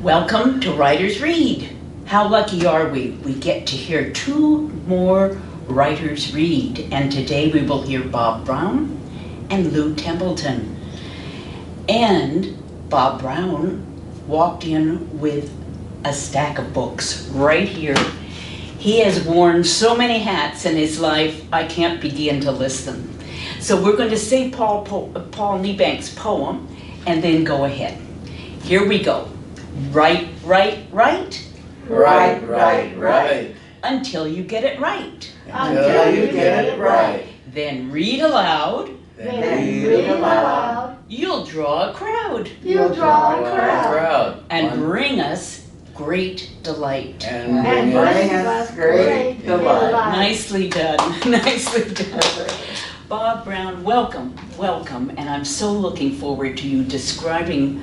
Welcome to Writers Read. How lucky are we? We get to hear two more writers read, and today we will hear Bob Brown and Lou Templeton. And Bob Brown walked in with a stack of books right here. He has worn so many hats in his life, I can't begin to list them. So we're going to say Paul Niebank's poem and then go ahead. Here we go. Write, write, write. Right, right, right. Until you get it right. Until you get it right. Then read aloud. Then read aloud. You'll draw a crowd. You'll draw a crowd. And bring us great delight. And bring us great delight. Nicely done. Nicely done. Bob Brown, welcome, welcome. And I'm so looking forward to you describing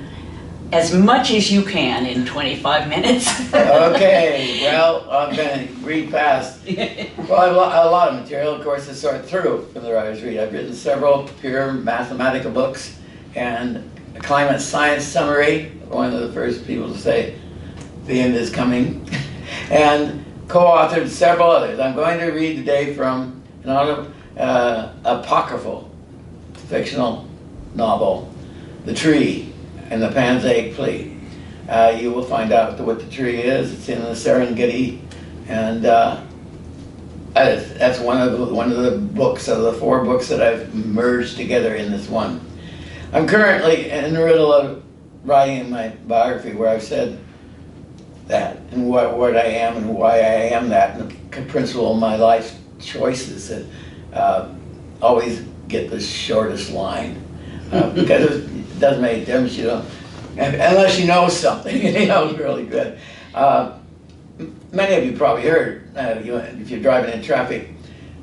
as much as you can in 25 minutes. Okay, well, I'm going to read fast. Well, I have a lot of material, of course, to sort through from the Writers Read. I've written several pure mathematical books and a climate science summary, one of the first people to say the end is coming, and co-authored several others. I'm going to read today from an apocryphal fictional novel, The Tree and the Pan's Plea. You will find out what the tree is. It's in the Serengeti, and that's one of the books of the 4 books that I've merged together in this one. I'm currently in the middle of writing my biography, where I've said that and what I am and why I am that, and the principle of my life choices that always get the shortest line, because it doesn't make a difference, you know, unless you know something, you know, it's really good. Many of you probably heard, if you're driving in traffic,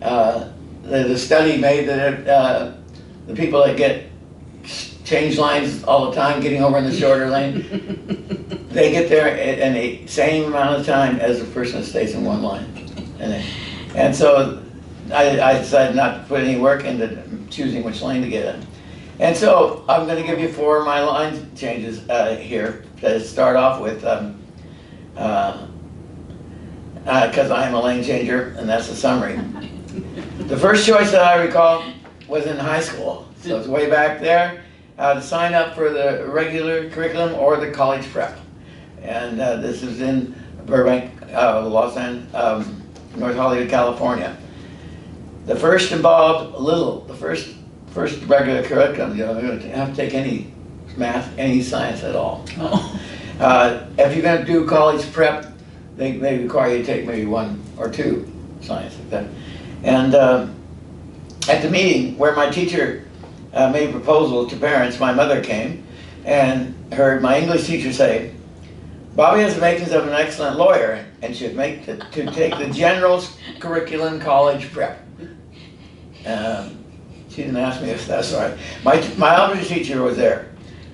the study made that the people that change lines all the time, getting over in the shorter lane, they get there in the same amount of time as the person that stays in one line. And so I decided not to put any work into choosing which lane to get in. And so I'm going to give you 4 of my line changes here to start off with, because I am a lane changer, and that's the summary. The first choice that I recall was in high school, so it's way back there, to sign up for the regular curriculum or the college prep. And this is in Burbank, Los Angeles, North Hollywood, California. The first involved the first regular curriculum. You don't have to take any math, any science at all. If you're going to do college prep, they require you to take maybe 1 or 2 science like that. And at the meeting where my teacher made proposals to parents, my mother came and heard my English teacher say, "Bobby has the makings of an excellent lawyer and should make to take the general curriculum college prep." She didn't ask me if that's right. My algebra teacher was there.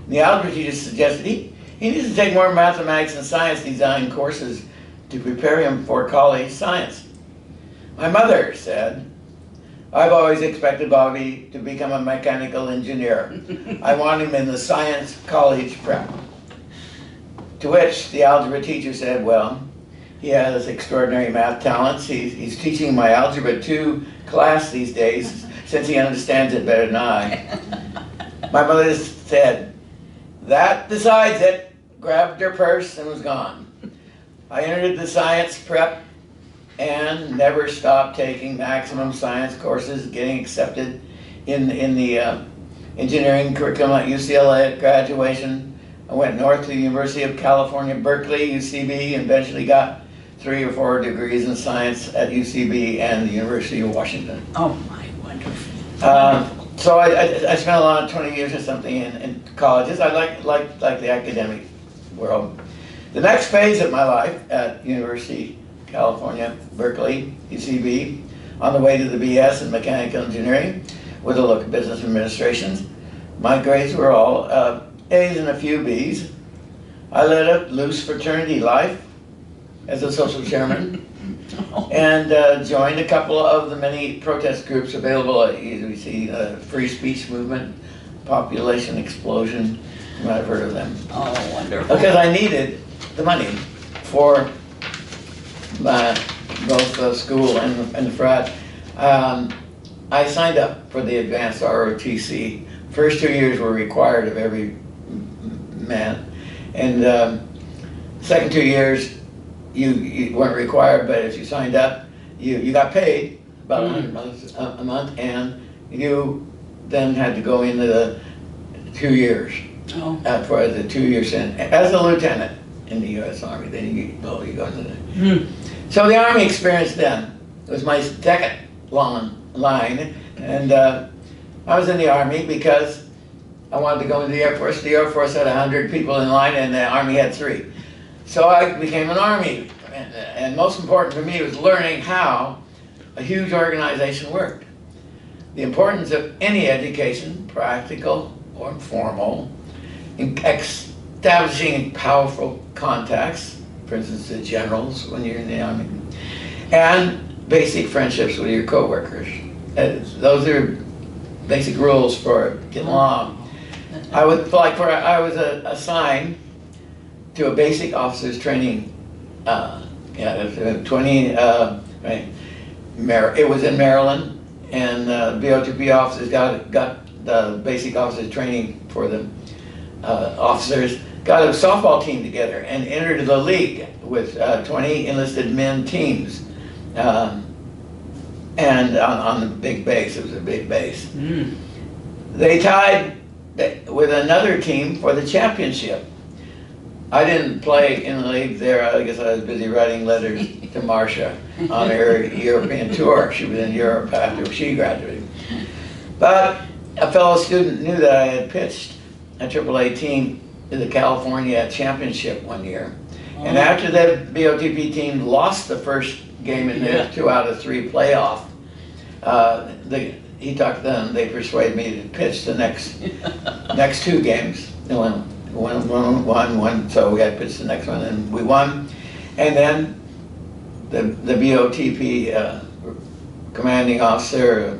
The algebra teacher suggested he needs to take more mathematics and science design courses to prepare him for college science. My mother said, "I've always expected Bobby to become a mechanical engineer. I want him in the science college prep." To which the algebra teacher said, "Well, he has extraordinary math talents. He's teaching my Algebra 2 class these days, since he understands it better than I." My mother said, "That decides it," grabbed her purse and was gone. I entered the science prep and never stopped taking maximum science courses, getting accepted in the engineering curriculum at UCLA at graduation. I went north to the University of California, Berkeley, UCB, and eventually got 3 or 4 degrees in science at UCB and the University of Washington. Oh my, wonderful. So I spent a lot of 20 years or something in colleges. I like the academic world. The next phase of my life at University of California, Berkeley, UCB, on the way to the BS in mechanical engineering with a look at business administrations. My grades were all A's and a few B's. I led a loose fraternity life as a social chairman, and joined a couple of the many protest groups available. We see free speech movement, population explosion. You might have heard of them. Oh, wonderful. Because I needed the money for both the school and the frat. I signed up for the advanced ROTC. First 2 years were required of every man, and second 2 years you weren't required, but if you signed up, you got paid about $100 a month, and you then had to go into the 2 years for the 2 year stint as a lieutenant in the U.S. Army. Then you go into the So the Army experience then was my second long line, and I was in the Army because I wanted to go into the Air Force. The Air Force had 100 people in line, and the Army had 3. So I became an Army, and most important for me was learning how a huge organization worked. The importance of any education, practical or formal, in establishing powerful contacts, for instance, the generals when you're in the Army, and basic friendships with your coworkers. Those are basic rules for getting along. I was assigned to a basic officers training. Right. It was in Maryland, and BOTP officers got the basic officers training for the officers. Got a softball team together and entered the league with 20 enlisted men teams. And on the big base, it was a big base. They tied with another team for the championship. I didn't play in the league there. I guess I was busy writing letters to Marcia on her European tour. She was in Europe after she graduated. But a fellow student knew that I had pitched a AAA team in the California championship one year. And after the BOTP team lost the first game in the 2 out of 3 playoff, he talked to them. They persuaded me to pitch the next 2 games. And won, so we had to pitch the next one, and we won. And then the BOTP commanding officer,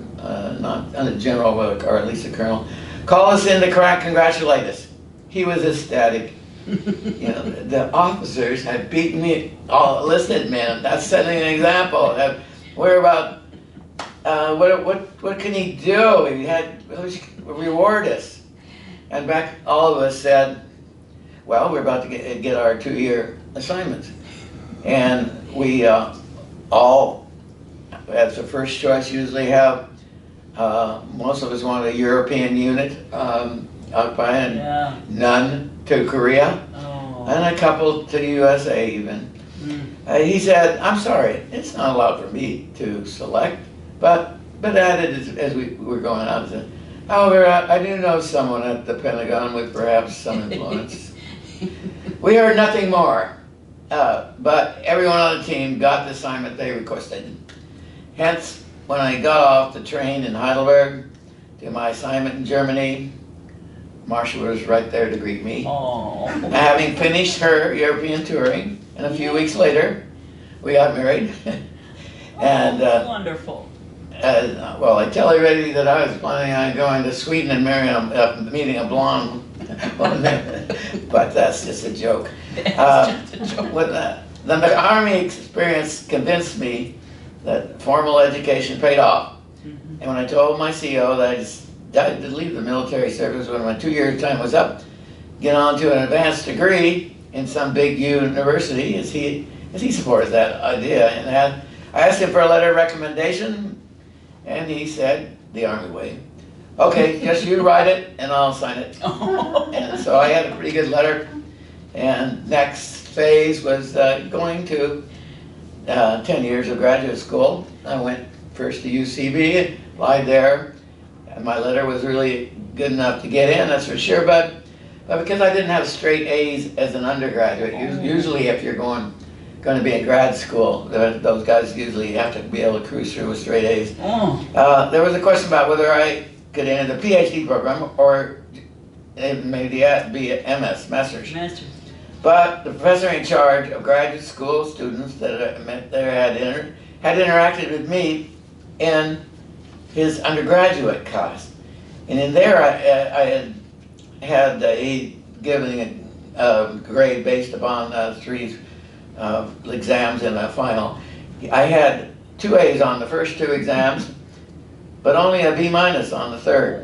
not a general, or at least a colonel, called us in to congratulate us. He was ecstatic. The officers had beaten me, all enlisted men. That's setting an example. We're about, what can he do? He had reward us. And back, all of us said, well, we're about to get our 2-year assignments. And we all, as the first choice, usually have, most of us wanted a European unit out by, and none to Korea, and a couple to the USA even. He said, I'm sorry, it's not allowed for me to select, but added as we were going out, said, however, I do know someone at the Pentagon with perhaps some influence. We heard nothing more, but everyone on the team got the assignment they requested. Hence, when I got off the train in Heidelberg to my assignment in Germany, Marcia was right there to greet me. Having finished her European touring, and a few weeks later, we got married. And wonderful. Well, I tell everybody that I was planning on going to Sweden and meeting a blonde woman, but that's just a joke. The Army experience convinced me that formal education paid off. And when I told my CEO that I decided to leave the military service when my 2-year time was up, get on to an advanced degree in some big university, as he supported that idea. And I asked him for a letter of recommendation, and he said, the Army way. Okay, just you write it, and I'll sign it. And so I had a pretty good letter. And next phase was going to 10 years of graduate school. I went first to UCB, applied there, and my letter was really good enough to get in, that's for sure, but because I didn't have straight A's as an undergraduate, usually if you're going to be in grad school, those guys usually have to be able to cruise through with straight A's. There was a question about whether I could enter the PhD program or maybe be an MS, Master's. But the professor in charge of graduate school students that I met there had interacted with me in his undergraduate class. And in there I had given grade based upon 3 exams and a final. I had 2 A's on the first 2 exams, but only a B minus on the third.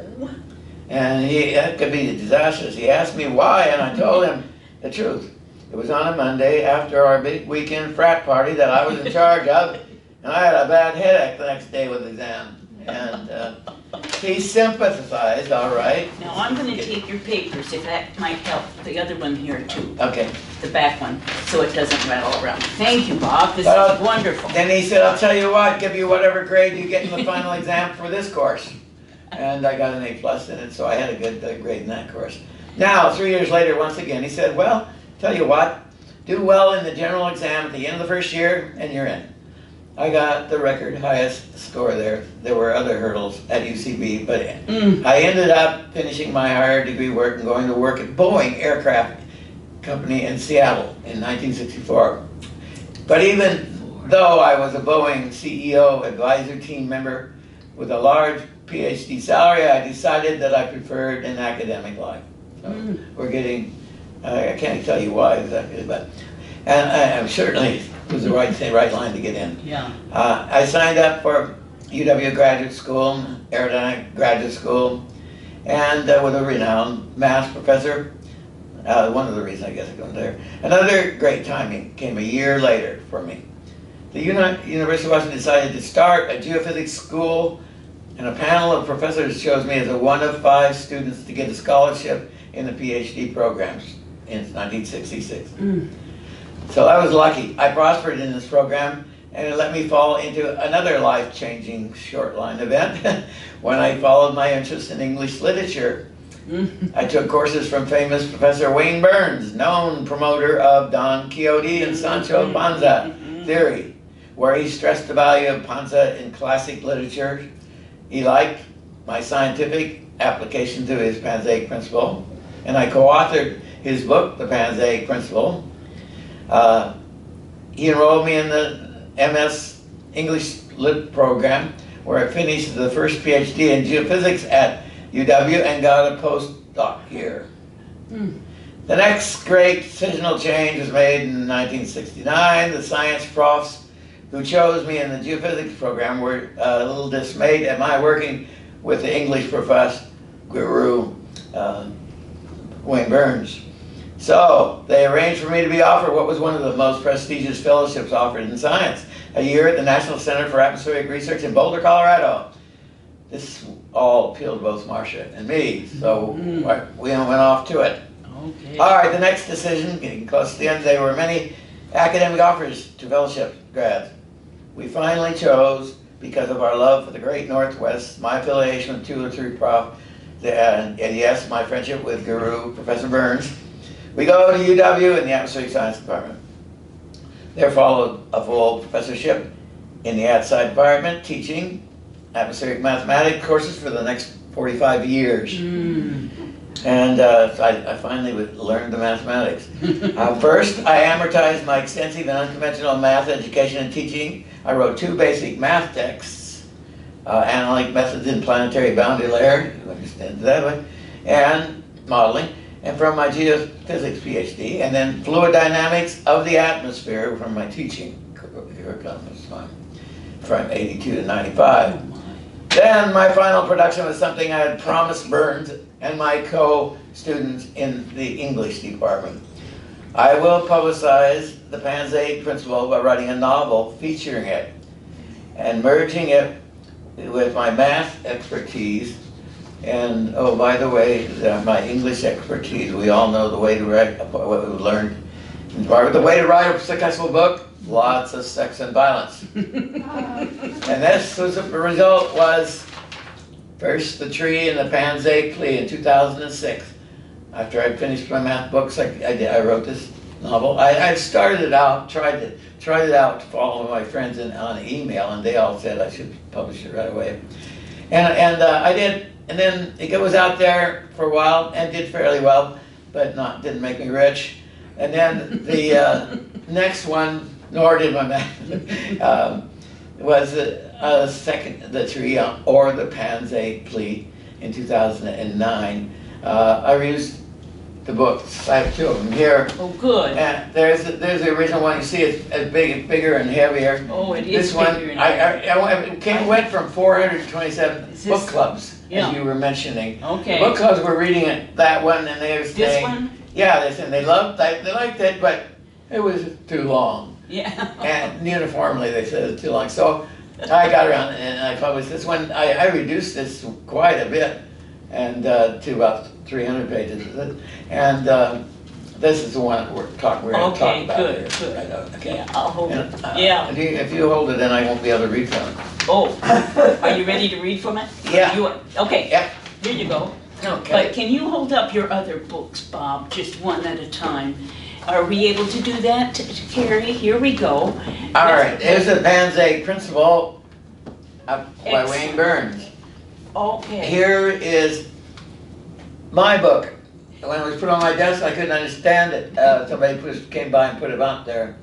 And that could be disastrous. He asked me why, and I told him the truth. It was on a Monday after our big weekend frat party that I was in charge of, and I had a bad headache the next day with the exam. And he sympathized, all right. Now I'm going to take your papers, if that might help. The other one here too. Okay. The back one, so it doesn't rattle around. Thank you, Bob. This is wonderful. Then he said, I'll tell you what, give you whatever grade you get in the final exam for this course. And I got an A+ in it, so I had a good grade in that course. Now, 3 years later, once again, he said, well, tell you what, do well in the general exam at the end of the first year, and you're in. I got the record highest score there. There were other hurdles at UCB, but I ended up finishing my higher degree work and going to work at Boeing Aircraft Company in Seattle in 1964. But even though I was a Boeing CEO advisor team member with a large PhD salary, I decided that I preferred an academic life. So we're getting, I can't tell you why exactly, but, and I certainly it was the right line to get in. Yeah. I signed up for UW graduate school, aerodynamic graduate school, and with a renowned math professor. One of the reasons I guess I got there. Another great timing came a year later for me. The University of Washington decided to start a geophysics school, and a panel of professors chose me as one of 5 students to get a scholarship in the PhD programs in 1966. So I was lucky. I prospered in this program, and it let me fall into another life-changing short line event when I followed my interest in English literature. I took courses from famous Professor Wayne Burns, known promoter of Don Quixote and Sancho Panza theory, where he stressed the value of Panza in classic literature. He liked my scientific application to his Panzaic principle, and I co-authored his book, The Panzaic Principle. He enrolled me in the MS English Lit program, where I finished the first PhD in geophysics at UW and got a postdoc here. The next great decisional change was made in 1969. The science profs who chose me in the geophysics program were a little dismayed at my working with the English professor guru, Wayne Burns. So they arranged for me to be offered what was one of the most prestigious fellowships offered in science, a year at the National Center for Atmospheric Research in Boulder, Colorado. This all appealed to both Marcia and me, so we went off to it. Okay. All right, the next decision, getting close to the end, there were many academic offers to fellowship grads. We finally chose, because of our love for the great Northwest, my affiliation with 2 or 3 prof, and yes, my friendship with Guru, Professor Burns. We go to UW in the Atmospheric Science Department. There followed a full professorship in the outside department, teaching atmospheric mathematics courses for the next 45 years. And I finally learned the mathematics. First, I amortized my extensive and unconventional math education and teaching. I wrote 2 basic math texts, Analytic Methods in Planetary Boundary Layer, you understand that way, and modeling, and from my geophysics PhD, and then fluid dynamics of the atmosphere from my teaching from 82 to 95. Then my final production was something I had promised Burns and my co-students in the English department. I will publicize the Panzaic principle by writing a novel featuring it and merging it with my math expertise. And oh, by the way, my English expertise. We all know the way to write, what we've learned. The way to write a successful book, lots of sex and violence. And this was the result was first the tree and the Panzaic plea in 2006. After I'd finished my math books, I wrote this novel. I started it out, tried it out to follow my friends on email, and they all said I should publish it right away. And I did, and then it was out there for a while and did fairly well, but didn't make me rich. And then the next one, nor did my math, was the tree or the Panzaic plea in 2009. I used the books. I have two of them here. Oh, good. And there's the original one. You see it's as bigger and heavier. Oh, it is This one, bigger and heavier. I went from 427 Is book this- clubs, Yeah. as you were mentioning. Okay. The book clubs were reading it, that one, and they were saying, This one? yeah, they said they liked it, but it was too long. Yeah. And uniformly, they said it was too long. So I got around and I published this one. I reduced this quite a bit, and to about 300 pages. And this is the one we're going to talk about. Okay, good, here. good. I know, okay. Yeah, I'll hold And, it. Yeah. If you hold it, then I won't be able to read from it. Oh, are you ready to read from it? Yeah. Okay. Yep. Here you go. Okay. But can you hold up your other books, Bob, just one at a time? Are we able to do that, Carrie? Here we go. All right. There's a Banzai Principle by Excellent. Wayne Burns. Okay. Here is my book. When it was put on my desk, I couldn't understand it. Somebody came by and put it out there.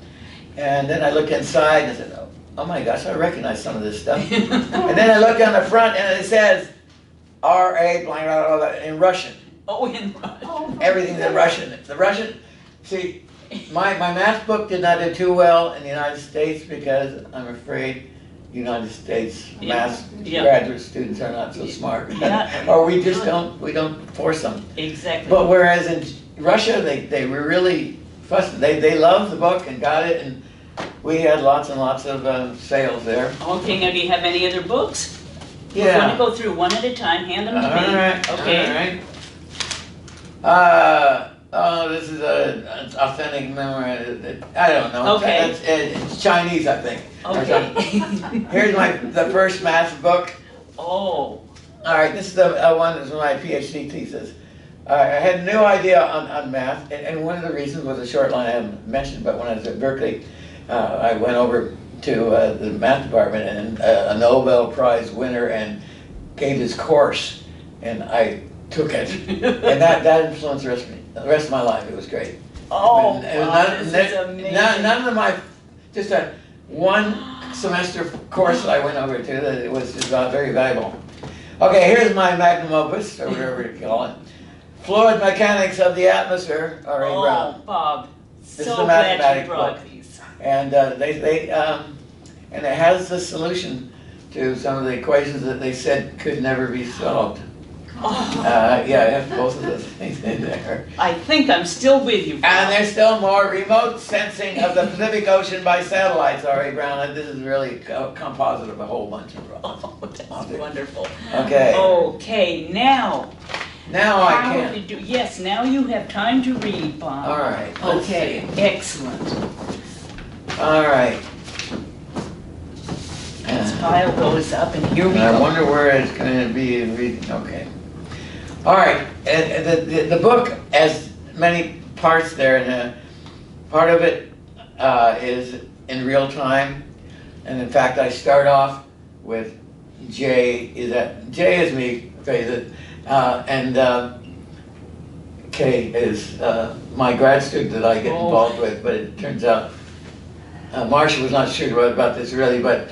And then I looked inside and I said, oh my gosh, I recognize some of this stuff. And then I looked on the front and it says R.A. blank, blah, blah, blah, in Russian. Oh, in Russian. Everything's in Russian. The Russian, see, my math book did not do too well in the United States because I'm afraid United States math graduate students are not so smart. Yeah. Or we just we don't force them. Exactly. But whereas in Russia, they were really fussed. They loved the book and got it, and we had lots and lots of sales there. Okay, now do you have any other books? Yeah. We're going to go through one at a time. Hand them to me. All right. Okay. All right. Oh, this is an authentic memory. I don't know. Okay. It's Chinese, I think. Okay. Here's the first math book. Oh. All right, this is the one that's my PhD thesis. I had no idea on math, and one of the reasons was a short line I haven't mentioned, but when I was at Berkeley, I went over to the math department, and a Nobel Prize winner and gave his course, and I took it. And that influenced the rest of my life. It was great. Oh, It was wow, this is amazing. none of my, just a one semester course that I went over to that it was just very valuable. Okay, here's my magnum opus, or whatever you call it. Fluid Mechanics of the Atmosphere, R.A. Brown. Oh, Bob, This so is the glad you mathematic brought book. these. And and it has the solution to some of the equations that they said could never be solved. Oh, Yeah, I have both of those things in there. I think I'm still with you, Bob. And there's still more remote sensing of the Pacific Ocean by satellites, R.A. Brown. And this is really a composite of a whole bunch of problems. Oh, that's wonderful. Okay. Okay, now. Now I how can. did you- Yes, now you have time to read, Bob. All right. Let's Okay, see. excellent. All right. Let's pile those up, and here we I go. wonder where it's going to be in reading. Okay. All right. The book has many parts there, and part of it is in real time. And in fact, I start off with J is me, face it, and K is my grad student that I get involved with. But it turns out Marcia was not sure about this really, but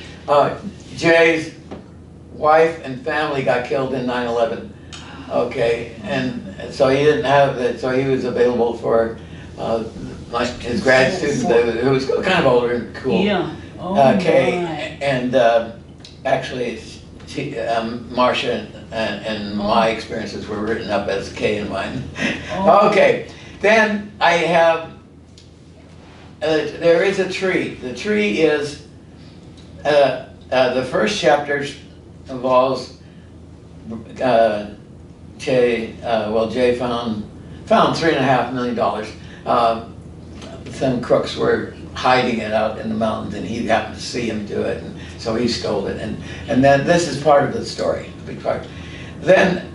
Jay's wife and family got killed in 9/11. Okay, and so he didn't have that, so he was available for his grad student who was kind of older and cool. Yeah. Oh, Kay, my. and actually, Marcia and my experiences were written up as Kay and mine. Oh. Okay, then I have, there is a tree. The tree is, the first chapter involves Jay found $3.5 million. Some crooks were hiding it out in the mountains, and he happened to see him do it, and so he stole it. And then this is part of the story, a big part. Then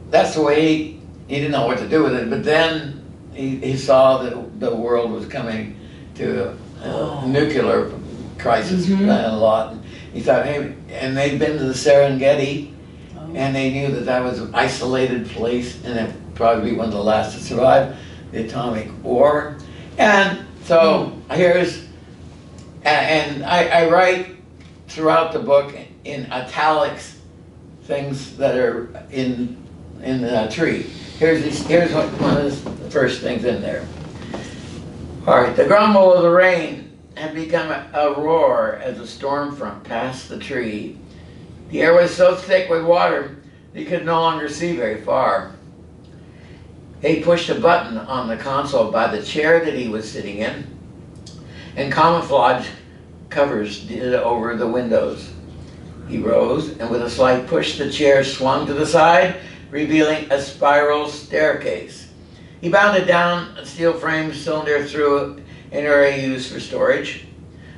that's the way he didn't know what to do with it. But then he saw that the world was coming to a nuclear crisis a lot. And he thought, hey, and they'd been to the Serengeti. And they knew that was an isolated place, and it'd probably be one of the last to survive the atomic war. And so here's, and I write throughout the book in italics things that are in in the tree. Here's one of the first things in there. All right, the grumble of the rain had become a roar as the storm front passed the tree. The air was so thick with water that he could no longer see very far. He pushed a button on the console by the chair that he was sitting in, and camouflage covers did over the windows. He rose, and with a slight push, the chair swung to the side, revealing a spiral staircase. He bounded down a steel frame cylinder through an area used for storage.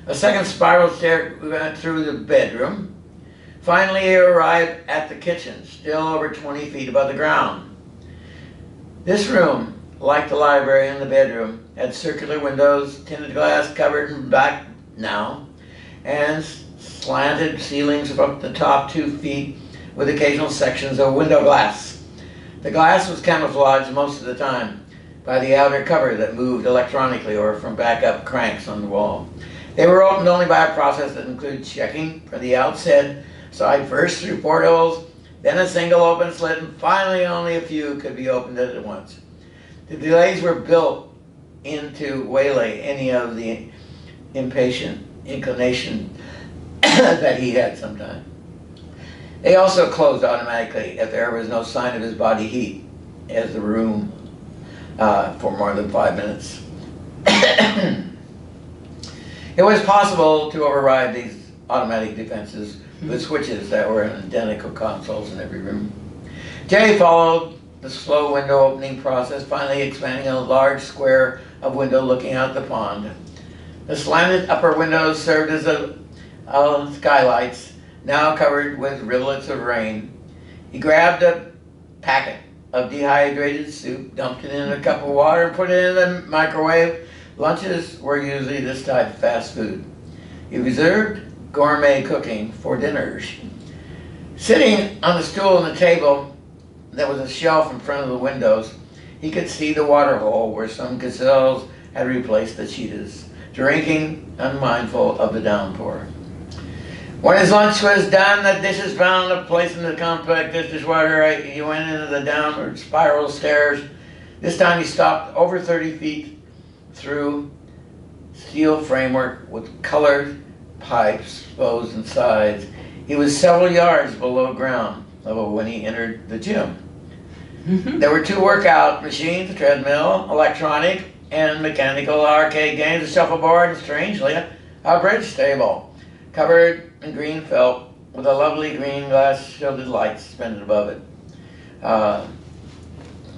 A second spiral stair went through the bedroom. Finally, he arrived at the kitchen, still over 20 feet above the ground. This room, like the library and the bedroom, had circular windows, tinted glass covered in black now, and slanted ceilings above the top 2 feet with occasional sections of window glass. The glass was camouflaged most of the time by the outer cover that moved electronically or from backup cranks on the wall. They were opened only by a process that included checking for the outside side first through portholes, then a single open slit, and finally only a few could be opened at once. The delays were built in to waylay any of the impatient inclination that he had sometimes. They also closed automatically if there was no sign of his body heat as the room for more than 5 minutes. It was possible to override these automatic defenses with switches that were in identical consoles in every room. Jay followed the slow window opening process, finally expanding a large square of window looking out the pond. The slanted upper windows served as skylights, now covered with rivulets of rain. He grabbed a packet of dehydrated soup, dumped it in a cup of water, and put it in the microwave. Lunches were usually this type of fast food. He reserved gourmet cooking for dinners. Sitting on the stool and the table, there was a shelf in front of the windows. He could see the water hole where some gazelles had replaced the cheetahs, drinking, unmindful of the downpour. When his lunch was done, the dishes found a place in the compact dishwasher. He went into the downward spiral stairs. This time he stopped over 30 feet through steel framework with colored pipes exposed in sides. He was several yards below ground level when he entered the gym. There were 2 workout machines, a treadmill, electronic and mechanical arcade games, a shuffleboard, and strangely, a bridge table covered in green felt with a lovely green glass shielded light suspended above it.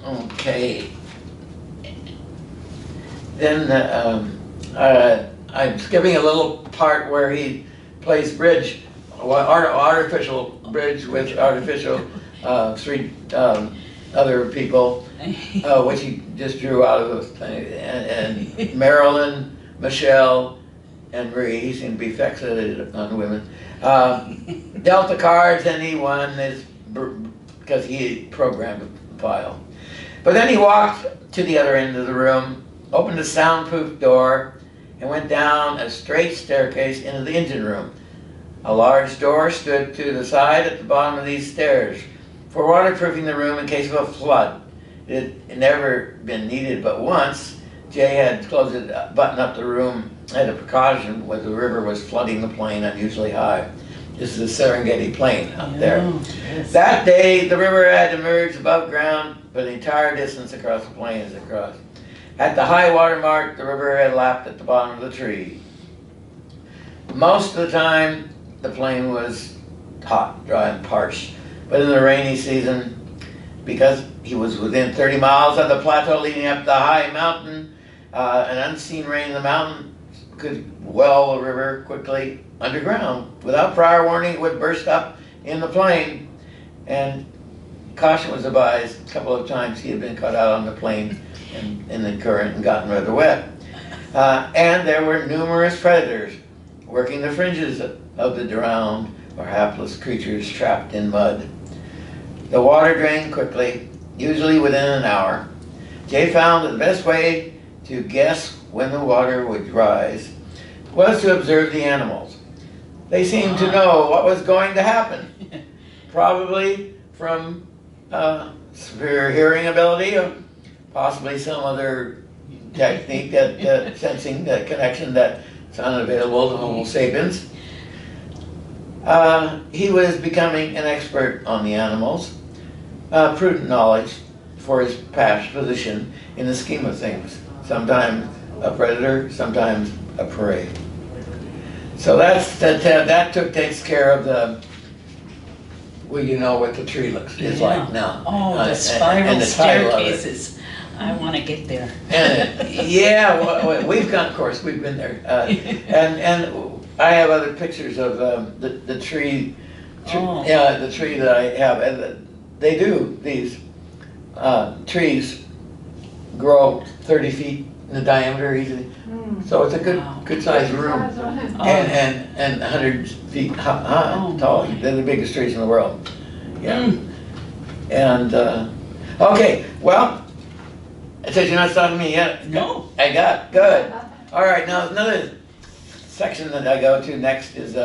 Okay. Then I'm skipping a little part where he plays bridge, artificial bridge with artificial 3 other people, which he just drew out of the thing. And Marilyn, Michelle, and Marie, he seemed to be fixated on women. Dealt the cards, and he won because he had programmed the file. But then he walked to the other end of the room, opened a soundproof door, and went down a straight staircase into the engine room. A large door stood to the side at the bottom of these stairs for waterproofing the room in case of a flood. It had never been needed but once. Jay had closed it, buttoned up the room as a precaution when the river was flooding the plain unusually high. This is the Serengeti Plain up there. Yes. That day, the river had emerged above ground for the entire distance across the plains across. At the high water mark, the river had lapped at the bottom of the tree. Most of the time, the plain was hot, dry, and parched. But in the rainy season, because he was within 30 miles of the plateau leading up the high mountain, an unseen rain in the mountain could well the river quickly underground. Without prior warning, it would burst up in the plain, and caution was advised. A couple of times he had been caught out on the plain in the current and gotten rather wet. And there were numerous predators working the fringes of the drowned or hapless creatures trapped in mud. The water drained quickly, usually within an hour. Jay found that the best way to guess when the water would rise was to observe the animals. They seemed to know what was going to happen, probably from superior hearing ability, or possibly some other technique that sensing that connection that's unavailable to Homo sapiens. He was becoming an expert on the animals, prudent knowledge for his past position in the scheme of things. Sometimes a predator, sometimes a prey. So that takes care of the, well, you know what the tree is like now. Oh, the spiral and the title of it. staircases. I want to get there. Yeah, well, we've gone, of course, we've been there. And I have other pictures of the tree, yeah, the tree that I have. And they do, these trees grow 30 feet in the diameter easily. So it's a good sized room. And 100 feet tall. They're the biggest trees in the world. Yeah. And, okay, well, I said you're not stopping me yet? No. I got, good. All right, now another section that I go to next is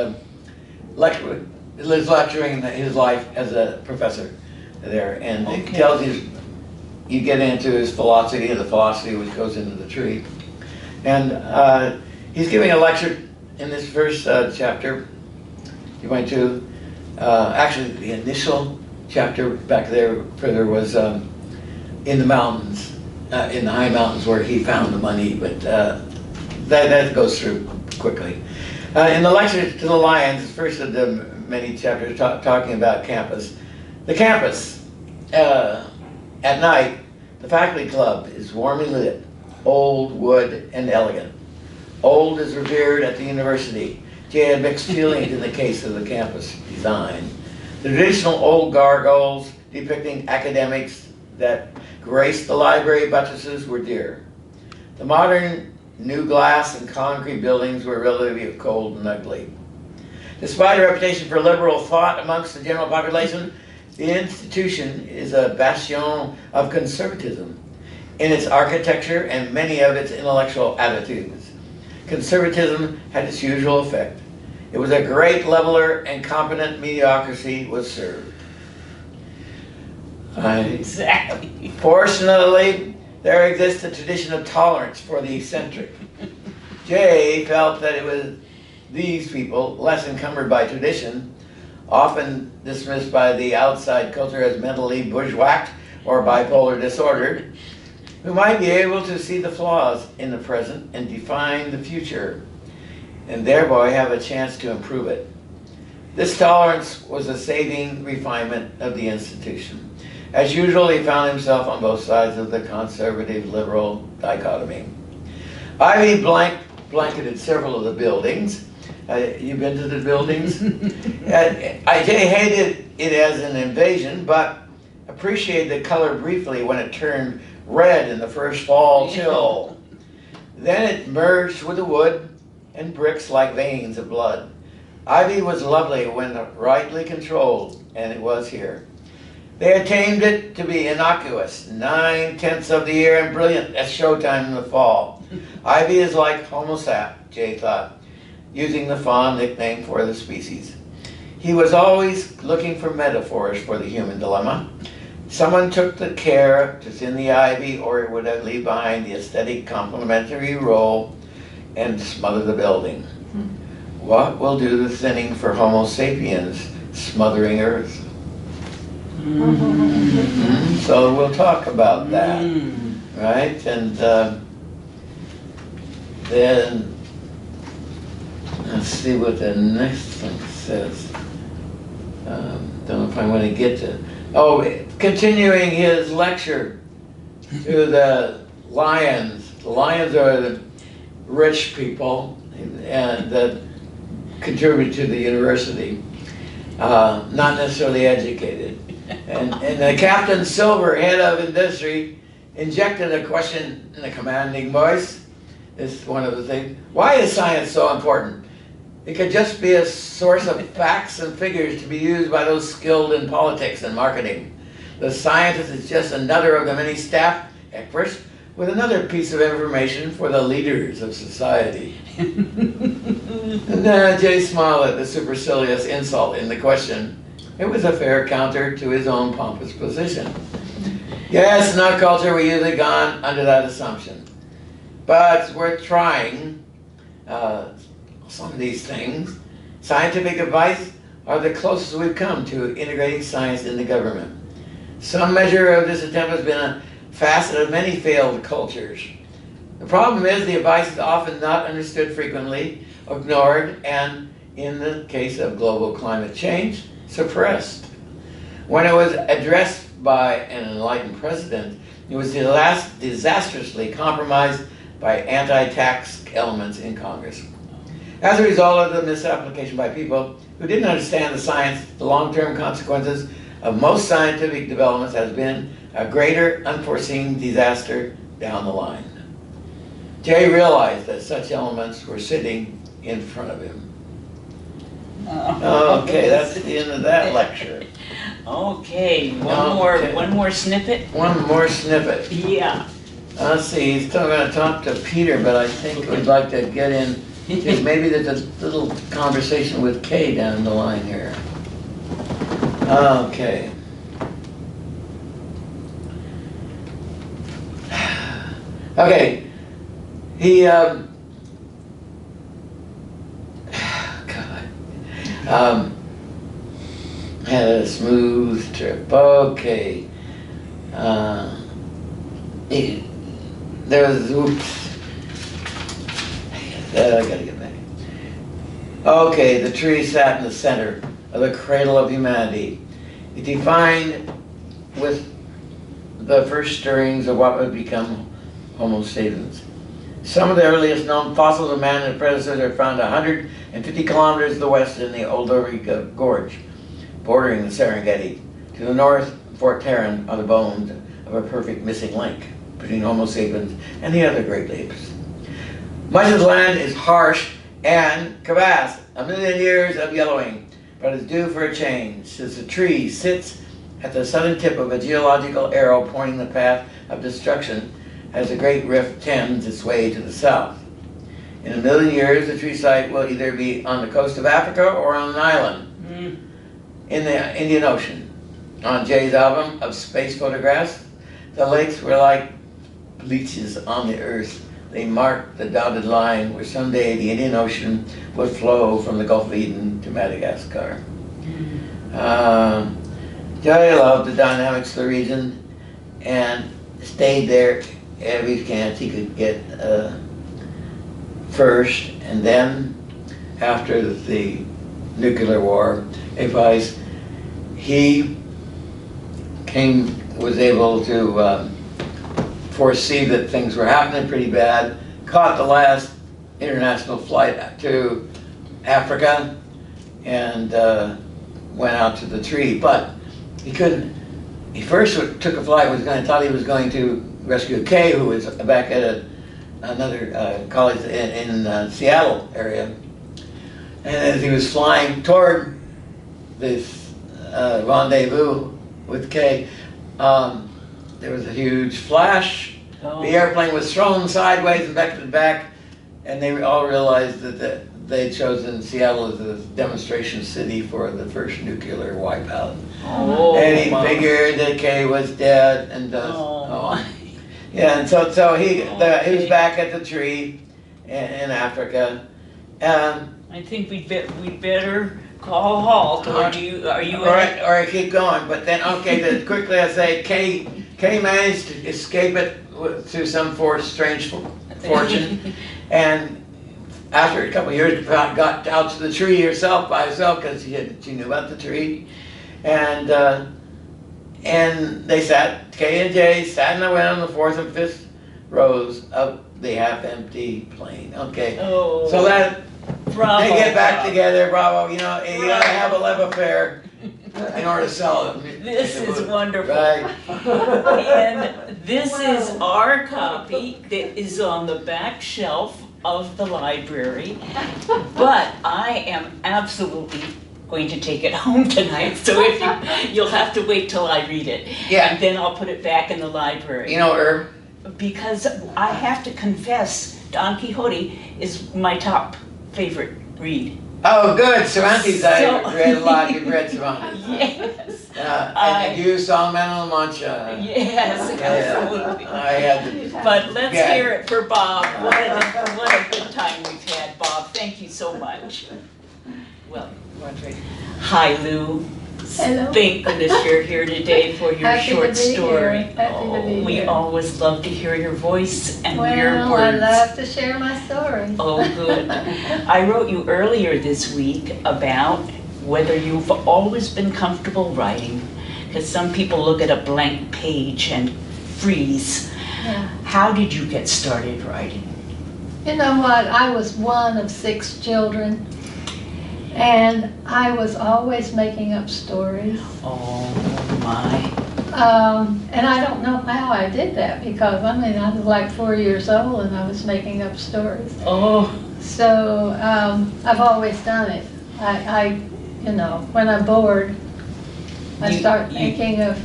lecturing his life as a professor there. And it tells you get into his philosophy, the philosophy which goes into the tree. And he's giving a lecture in this first chapter. You went to, actually the initial chapter back there further was in the mountains, in the high mountains where he found the money, but that goes through quickly. In the lecture to the lions, first of the many chapters talking about campus. The campus, at night, the faculty club is warmly lit, old, wood, and elegant. Old is revered at the university. Jay had mixed feelings in the case of the campus design. The traditional old gargoyles depicting academics that graced the library buttresses were dear. The modern new glass and concrete buildings were relatively cold and ugly. Despite a reputation for liberal thought amongst the general population, the institution is a bastion of conservatism in its architecture and many of its intellectual attitudes. Conservatism had its usual effect. It was a great leveler and competent mediocrity was served. Exactly. Fortunately, there exists a tradition of tolerance for the eccentric. Jay felt that it was these people, less encumbered by tradition, often dismissed by the outside culture as mentally bushwhacked or bipolar disordered, who might be able to see the flaws in the present and define the future, and thereby have a chance to improve it. This tolerance was a saving refinement of the institution. As usual, he found himself on both sides of the conservative-liberal dichotomy. Ivy blanketed several of the buildings. You've been to the buildings? I hated it as an invasion, but appreciated the color briefly when it turned red in the first fall chill. Then it merged with the wood and bricks like veins of blood. Ivy was lovely when rightly controlled, and it was here. They had tamed it to be innocuous, 9/10 of the year, and brilliant at showtime in the fall. Ivy is like Homo sap, Jay thought, using the fond nickname for the species. He was always looking for metaphors for the human dilemma. Someone took the care to thin the ivy, or it would leave behind the aesthetic complementary role and smother the building. What will do the thinning for Homo sapiens, smothering Earth? So we'll talk about that, right? And then let's see what the next thing says. Don't know if I want to get to. Oh, continuing his lecture to the lions. The lions are the rich people and that contribute to the university, not necessarily educated. And the Captain Silver, head of industry, injected a question in a commanding voice. It's one of the things. Why is science so important? It could just be a source of facts and figures to be used by those skilled in politics and marketing. The scientist is just another of the many staff experts with another piece of information for the leaders of society. And Jay smiled at the supercilious insult in the question. It was a fair counter to his own pompous position. Yes, in our culture, we usually gone under that assumption. But it's worth trying some of these things. Scientific advice are the closest we've come to integrating science into government. Some measure of this attempt has been a facet of many failed cultures. The problem is the advice is often not understood frequently, ignored, and in the case of global climate change, suppressed. When it was addressed by an enlightened president, it was disastrously compromised by anti-tax elements in Congress. As a result of the misapplication by people who didn't understand the science, the long-term consequences of most scientific developments has been a greater unforeseen disaster down the line. Jay realized that such elements were sitting in front of him. Okay, that's the end of that lecture. Okay, one more snippet. One more snippet. Yeah. Let's see, he's still going to talk to Peter, but I think we'd like to get in. Maybe there's a little conversation with Kay down the line here. Okay. Okay. He, God. Had a smooth trip. Okay. There was, oops. I gotta get back. Okay, the tree sat in the center of the cradle of humanity. It defined with the first stirrings of what would become Homo sapiens. Some of the earliest known fossils of man and his predecessors are found 150 kilometers to the west in the Olduvai Gorge, bordering the Serengeti. To the north, Fort Taran are the bones of a perfect missing link between Homo sapiens and the other great apes. Much of the land is harsh and crevassed, a million years of yellowing, but is due for a change, since the tree sits at the southern tip of a geological arrow pointing the path of destruction as the Great Rift tends its way to the south. In a million years, the tree site will either be on the coast of Africa or on an island in the Indian Ocean. On Jay's album of space photographs, the lakes were like bleaches on the earth. They marked the dotted line where someday the Indian Ocean would flow from the Gulf of Eden to Madagascar. Jay loved the dynamics of the region and stayed there every chance he could get first, and then after the nuclear war advice, he was able to foresee that things were happening pretty bad, caught the last international flight to Africa, and went out to the tree. But he couldn't, he first took a flight, thought he was going to rescue Kay, who was back at another college in Seattle area. And as he was flying toward this rendezvous with Kay, there was a huge flash. Oh. The airplane was thrown sideways and back, and they all realized that they'd chosen Seattle as a demonstration city for the first nuclear wipeout. Oh, and he figured that Kay was dead, and yeah, and so he was back at the tree in Africa. I think we'd better call a halt. Or are you? All right, or keep going. But then, okay, quickly I say, Kay managed to escape it through some strange fortune, and after a couple of years, got out to the tree by herself because she knew about the tree, and they sat. Kay and Jay sat in the wind on the fourth and fifth rows of the half-empty plane. Okay, so that. Bravo, they get back together, bravo, you gotta have a love affair in order to sell it. This is wonderful. Right. And this is our copy that is on the back shelf of the library, but I am absolutely going to take it home tonight, so you'll have to wait till I read it. Yeah. And then I'll put it back in the library. Herb? Because I have to confess, Don Quixote is my top favorite read. Oh, good. Cervantes, I read a lot. You've read Cervantes. Yes. And you saw Man of La Mancha. Yes, absolutely. I had to. But let's Yeah. hear it for Bob. What a good time we've had, Bob. Thank you so much. Well, Roderick. Hi, Lou. Hello. Thank goodness you're here today for your Happy to short be here. story. Happy to be We here. always love to hear your voice and your Well, I words. love to share my stories. Oh, good. I wrote you earlier this week about whether you've always been comfortable writing, because some people look at a blank page and freeze. Yeah. How did you get started writing? You know what? I was one of 6 children, and I was always making up stories. Oh my. And I don't know how I did that, because I was like 4 years old and I was making up stories. Oh, So I've always done it. When I'm bored, I start thinking of,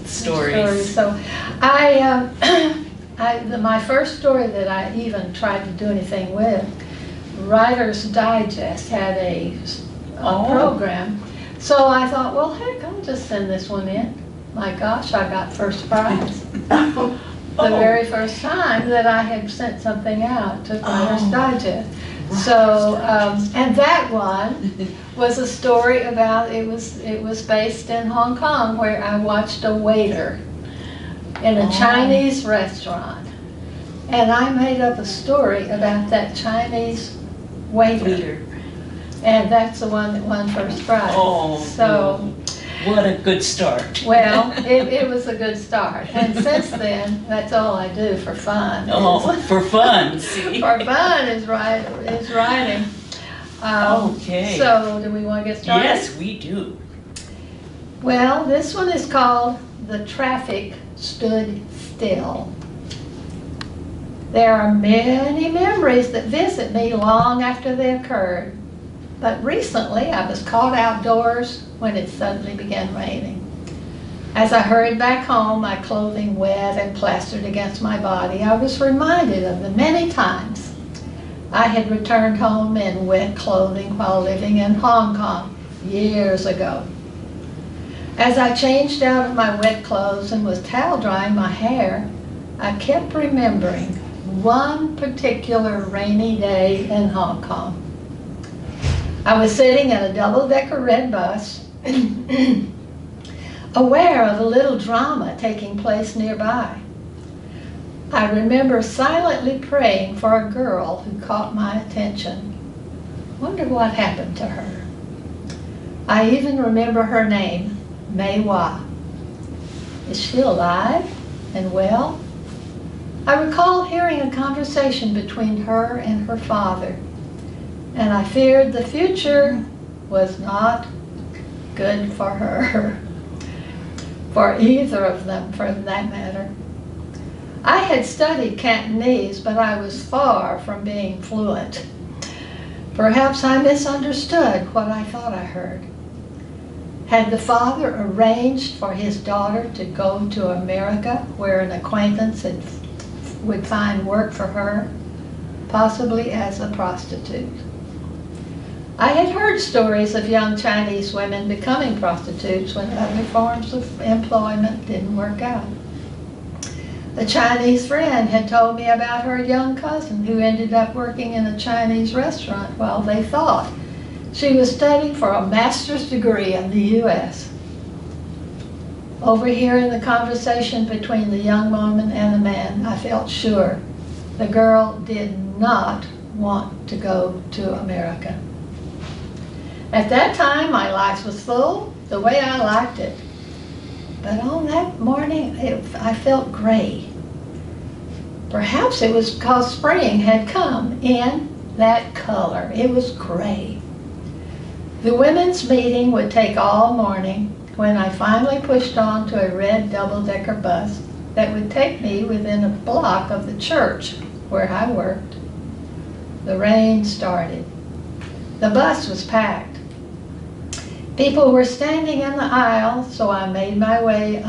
stories. So my first story that I even tried to do anything with, Writer's Digest had a program. So I thought, well, heck, I'll just send this one in. My gosh, I got first prize. The very first time that I had sent something out to Writer's Digest. So, and that one was a story about, it was based in Hong Kong, where I watched a waiter in a Chinese restaurant. And I made up a story about that Chinese waiter. And that's the one that won first prize. Oh, so what a good start. Well, it was a good start. And since then, that's all I do for fun. Oh, for fun, see? For fun is writing. Okay. So, do we want to get started? Yes, we do. Well, this one is called The Traffic Stood Still. There are many memories that visit me long after they occurred. But recently, I was caught outdoors when it suddenly began raining. As I hurried back home, my clothing wet and plastered against my body, I was reminded of the many times I had returned home in wet clothing while living in Hong Kong years ago. As I changed out of my wet clothes and was towel drying my hair, I kept remembering one particular rainy day in Hong Kong. I was sitting in a double-decker red bus, aware of a little drama taking place nearby. I remember silently praying for a girl who caught my attention. Wonder what happened to her. I even remember her name, Mei Hua. Is she alive and well? I recall hearing a conversation between her and her father, and I feared the future was not good for her, for either of them, for that matter. I had studied Cantonese, but I was far from being fluent. Perhaps I misunderstood what I thought I heard. Had the father arranged for his daughter to go to America, where an acquaintance would find work for her, possibly as a prostitute? I had heard stories of young Chinese women becoming prostitutes when other forms of employment didn't work out. A Chinese friend had told me about her young cousin who ended up working in a Chinese restaurant while they thought she was studying for a master's degree in the U.S. Overhearing the conversation between the young woman and the man, I felt sure the girl did not want to go to America. At that time, my life was full, the way I liked it. But on that morning, I felt gray. Perhaps it was because spring had come in that color. It was gray. The women's meeting would take all morning when I finally pushed on to a red double-decker bus that would take me within a block of the church where I worked. The rain started. The bus was packed. People were standing in the aisle, so I made my way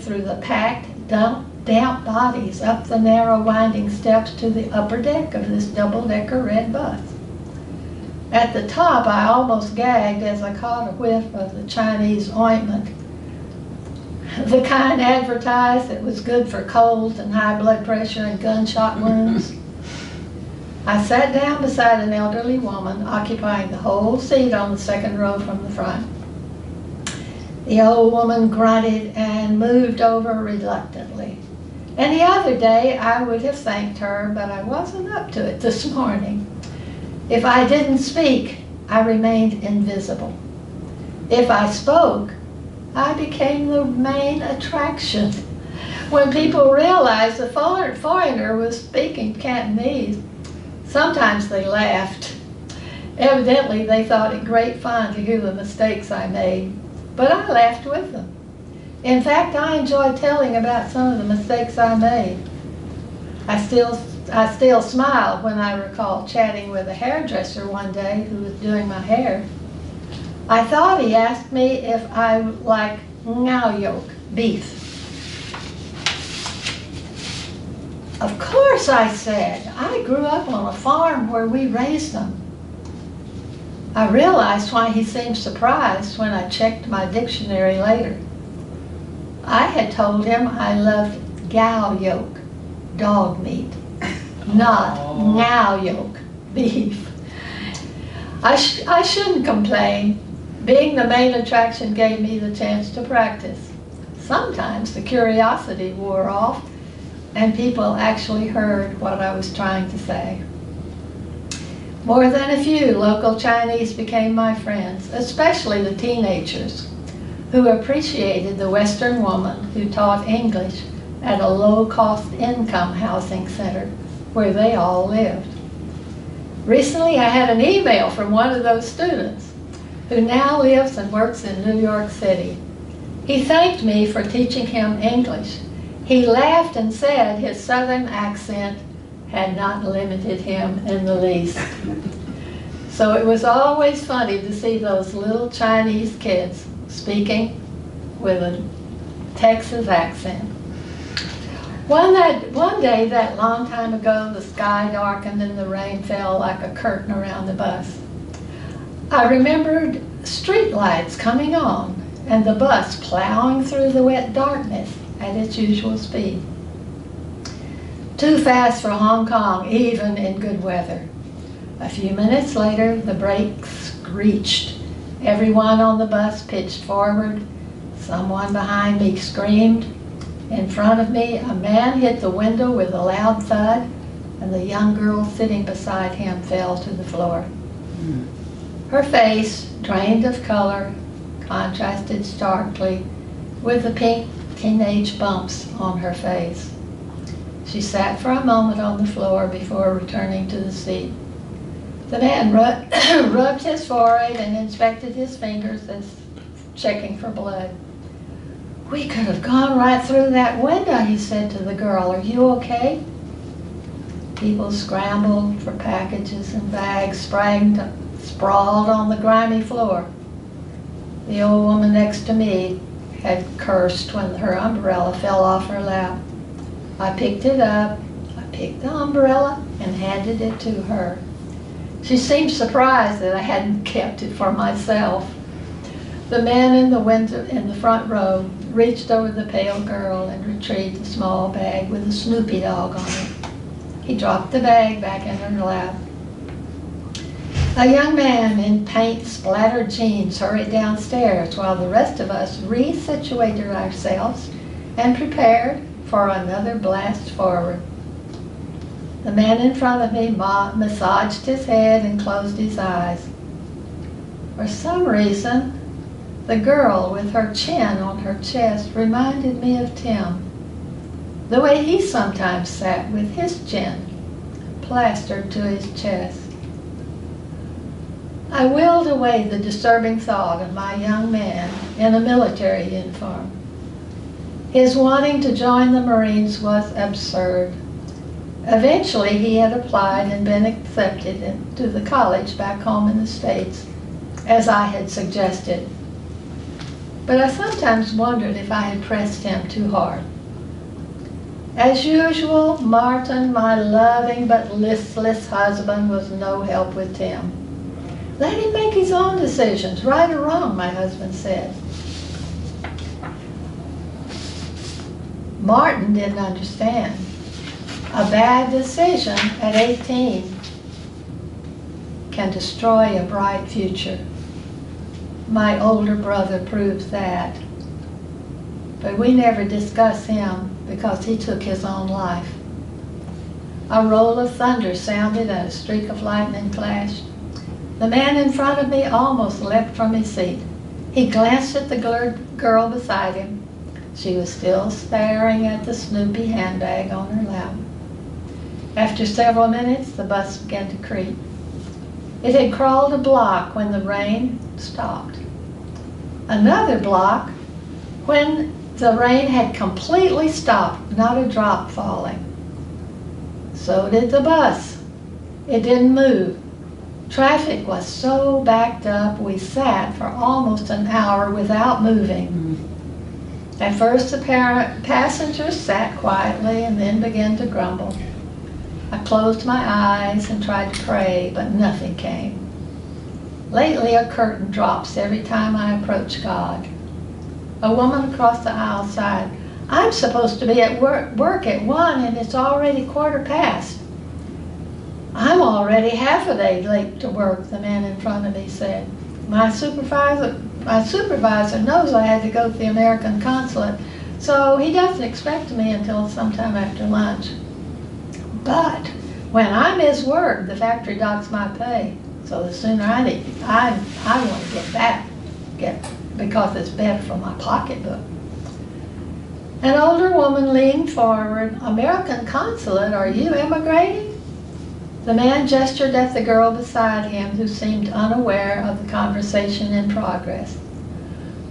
through the packed, damp bodies up the narrow winding steps to the upper deck of this double-decker red bus. At the top, I almost gagged as I caught a whiff of the Chinese ointment, the kind advertised that was good for colds and high blood pressure and gunshot wounds. I sat down beside an elderly woman occupying the whole seat on the second row from the front. The old woman grunted and moved over reluctantly. Any other day I would have thanked her, but I wasn't up to it this morning. If I didn't speak, I remained invisible. If I spoke, I became the main attraction. When people realized the foreigner was speaking Cantonese, sometimes they laughed. Evidently, they thought it great fun to hear the mistakes I made, but I laughed with them. In fact, I enjoyed telling about some of the mistakes I made. I still smile when I recall chatting with a hairdresser one day who was doing my hair. I thought he asked me if I like ngao yolk, beef. Of course, I said. I grew up on a farm where we raised them. I realized why he seemed surprised when I checked my dictionary later. I had told him I loved gao yolk, dog meat, not ngao yolk, beef. I shouldn't complain. Being the main attraction gave me the chance to practice. Sometimes the curiosity wore off and people actually heard what I was trying to say. More than a few local Chinese became my friends, especially the teenagers, who appreciated the Western woman who taught English at a low-cost income housing center where they all lived. Recently, I had an email from one of those students who now lives and works in New York City. He thanked me for teaching him English. He laughed and said his Southern accent had not limited him in the least. So it was always funny to see those little Chinese kids speaking with a Texas accent. One day that long time ago, the sky darkened and the rain fell like a curtain around the bus. I remembered street lights coming on and the bus plowing through the wet darkness at its usual speed. Too fast for Hong Kong, even in good weather. A few minutes later, the brakes screeched. Everyone on the bus pitched forward. Someone behind me screamed. In front of me, a man hit the window with a loud thud, and the young girl sitting beside him fell to the floor. Her face, drained of color, contrasted starkly with the pink teenage bumps on her face. She sat for a moment on the floor before returning to the seat. The man rubbed his forehead and inspected his fingers as checking for blood. "We could have gone right through that window," he said to the girl. "Are you okay?" People scrambled for packages and bags, sprawled on the grimy floor. The old woman next to me had cursed when her umbrella fell off her lap. I picked it up, I picked the umbrella and handed it to her. She seemed surprised that I hadn't kept it for myself. The man in the front row reached over the pale girl and retrieved a small bag with a Snoopy dog on it. He dropped the bag back in her lap. A young man in paint-splattered jeans hurried downstairs while the rest of us resituated ourselves and prepared for another blast forward. The man in front of me massaged his head and closed his eyes. For some reason, the girl with her chin on her chest reminded me of Tim, the way he sometimes sat with his chin plastered to his chest. I willed away the disturbing thought of my young man in a military uniform. His wanting to join the Marines was absurd. Eventually, he had applied and been accepted into the college back home in the States, as I had suggested. But I sometimes wondered if I had pressed him too hard. As usual, Martin, my loving but listless husband, was no help with Tim. Let him make his own decisions, right or wrong, my husband said. Martin didn't understand. A bad decision at 18 can destroy a bright future. My older brother proves that. But we never discuss him because he took his own life. A roll of thunder sounded and a streak of lightning flashed. The man in front of me almost leapt from his seat. He glanced at the girl beside him. She was still staring at the Snoopy handbag on her lap. After several minutes, the bus began to creak. It had crawled a block when the rain stopped. Another block when the rain had completely stopped, not a drop falling. So did the bus. It didn't move. Traffic was so backed up, we sat for almost an hour without moving. At first, the passengers sat quietly and then began to grumble. I closed my eyes and tried to pray, but nothing came. Lately, a curtain drops every time I approach God. A woman across the aisle sighed, I'm supposed to be at work at 1 and it's already 1:15. I'm already half a day late to work, the man in front of me said. My supervisor knows I had to go to the American consulate, so he doesn't expect me until sometime after lunch. But when I miss work, the factory docks my pay. So the sooner I want to get because it's better for my pocketbook. An older woman leaned forward. American consulate, are you emigrating? The man gestured at the girl beside him, who seemed unaware of the conversation in progress.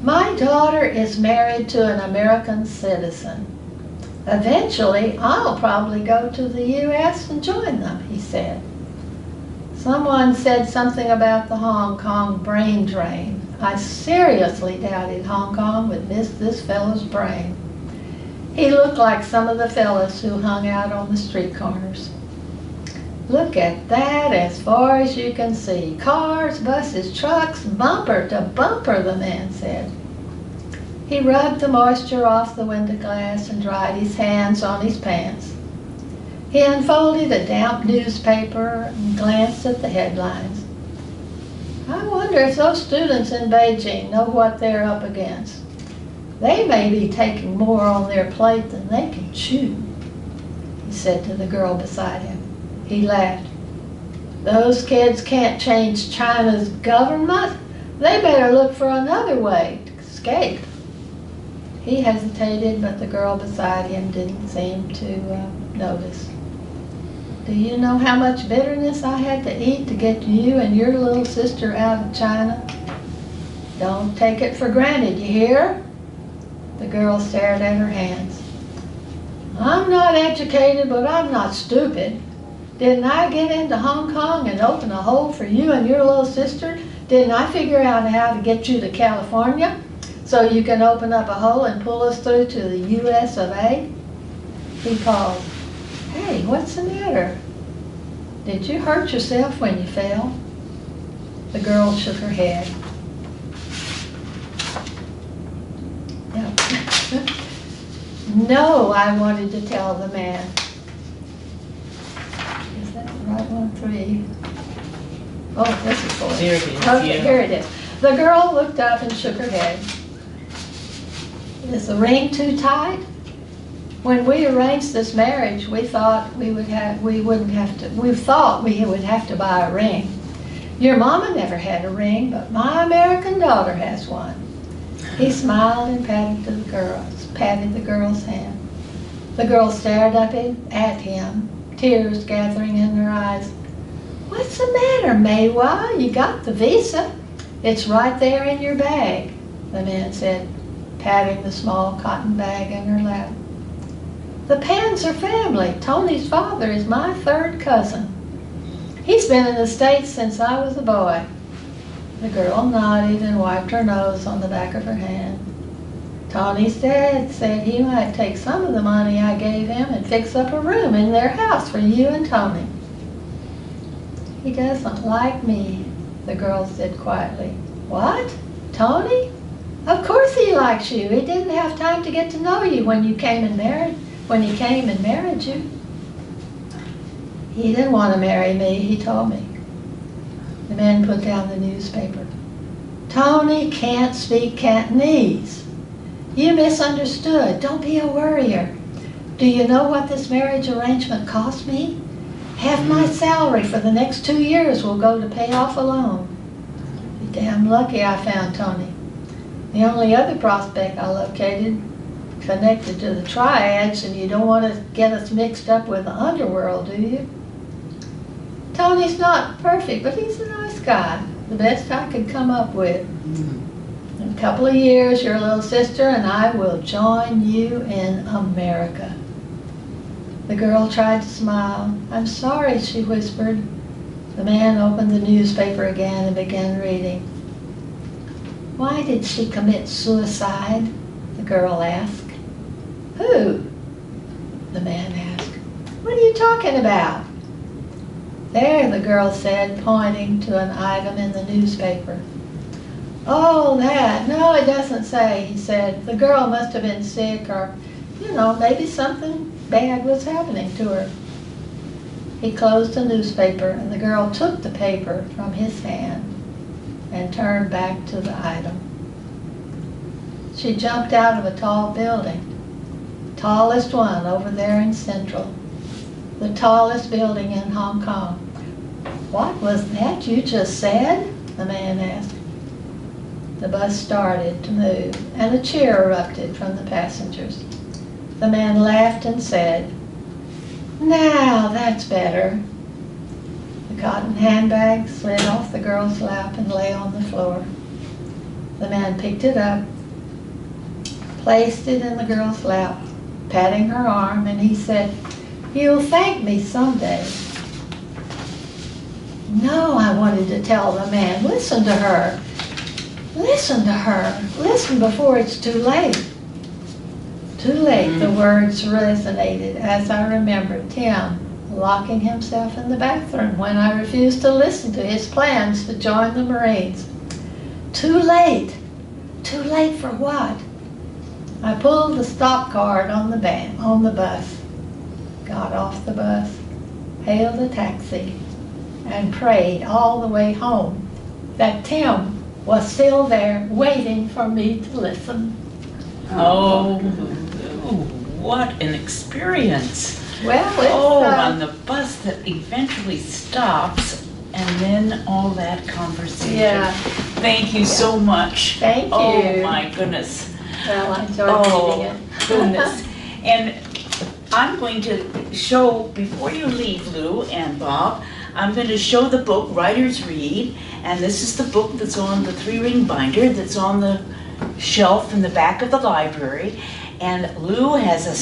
My daughter is married to an American citizen. Eventually, I'll probably go to the U.S. and join them, he said. Someone said something about the Hong Kong brain drain. I seriously doubted Hong Kong would miss this fellow's brain. He looked like some of the fellows who hung out on the street corners. Look at that as far as you can see. Cars, buses, trucks, bumper to bumper, the man said. He rubbed the moisture off the window glass and dried his hands on his pants. He unfolded a damp newspaper and glanced at the headlines. I wonder if those students in Beijing know what they're up against. They may be taking more on their plate than they can chew, he said to the girl beside him. He laughed. Those kids can't change China's government. They better look for another way to escape. He hesitated, but the girl beside him didn't seem to notice. Do you know how much bitterness I had to eat to get you and your little sister out of China? Don't take it for granted, you hear? The girl stared at her hands. I'm not educated, but I'm not stupid. Didn't I get into Hong Kong and open a hole for you and your little sister? Didn't I figure out how to get you to California so you can open up a hole and pull us through to the US of A? He called. Hey, what's the matter? Did you hurt yourself when you fell? The girl shook her head. No, I wanted to tell the man. Is that the right one? 3. Oh, this is 4. There it is. Okay, Yeah. here it is. The girl looked up and shook her head. Is the ring too tight? When we arranged this marriage, we thought we would have to buy a ring. Your mama never had a ring, but my American daughter has one. He smiled and patted the girl's hand. The girl stared up at him, tears gathering in her eyes. What's the matter, Maywa? You got the visa. It's right there in your bag, the man said, patting the small cotton bag in her lap. The Pans are family. Tony's father is my 3rd cousin. He's been in the States since I was a boy. The girl nodded and wiped her nose on the back of her hand. Tony's dad said he might take some of the money I gave him and fix up a room in their house for you and Tony. He doesn't like me, The girl said quietly, "What? Tony? Of course he likes you. He didn't have time to get to know you when he came and married you. He didn't want to marry me, he told me." The man put down the newspaper. "Tony can't speak Cantonese. You misunderstood. Don't be a worrier. Do you know what this marriage arrangement cost me? Half my salary for the next 2 years will go to pay off a loan. You're damn lucky I found Tony. The only other prospect I located connected to the triads, and you don't want to get us mixed up with the underworld, do you? Tony's not perfect, but he's a nice guy. The best I could come up with. In a couple of years, your little sister and I will join you in America." The girl tried to smile. "I'm sorry," she whispered. The man opened the newspaper again and began reading. "Why did she commit suicide?" the girl asked. "Who?" the man asked. "What are you talking about?" "There," the girl said, pointing to an item in the newspaper. "Oh, that. No, it doesn't say," he said. "The girl must have been sick, or, maybe something bad was happening to her." He closed the newspaper, and the girl took the paper from his hand and turned back to the item. She jumped out of a tall building, tallest one over there in Central, the tallest building in Hong Kong. "What was that you just said?" the man asked. The bus started to move, and a cheer erupted from the passengers. The man laughed and said, "Now that's better." The cotton handbag slid off the girl's lap and lay on the floor. The man picked it up, placed it in the girl's lap, patting her arm, and he said, "You'll thank me someday." "No," I wanted to tell the man. "Listen to her. Listen to her. Listen before it's too late." Too late, the words resonated as I remembered Tim locking himself in the bathroom when I refused to listen to his plans to join the Marines. Too late. Too late for what? I pulled the stop card on the bus, got off the bus, hailed a taxi, and prayed all the way home that Tim was still there waiting for me to listen. Oh, what an experience. Well, it's, on the bus that eventually stops, and then all that conversation. Yeah. Thank you so much. Thank you. Oh my goodness. Well, I enjoyed reading it. Goodness. And I'm going to show, before you leave, Lou and Bob, I'm going to show the book, Writers Read, and this is the book that's on the 3-ring binder that's on the shelf in the back of the library. And Lou has a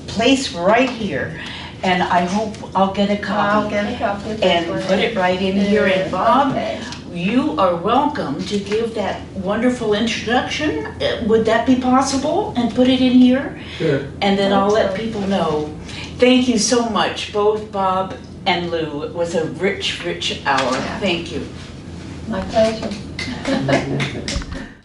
place right here, and I hope I'll get a copy. I'll get a copy of this and one. put it right in here. And Bob, Okay. you are welcome to give that wonderful introduction. Would that be possible? And put it in here? Sure. And then I'll let so. people know. Thank you so much, both Bob and Lou. It was a rich, rich hour. Yeah. Thank you. My pleasure.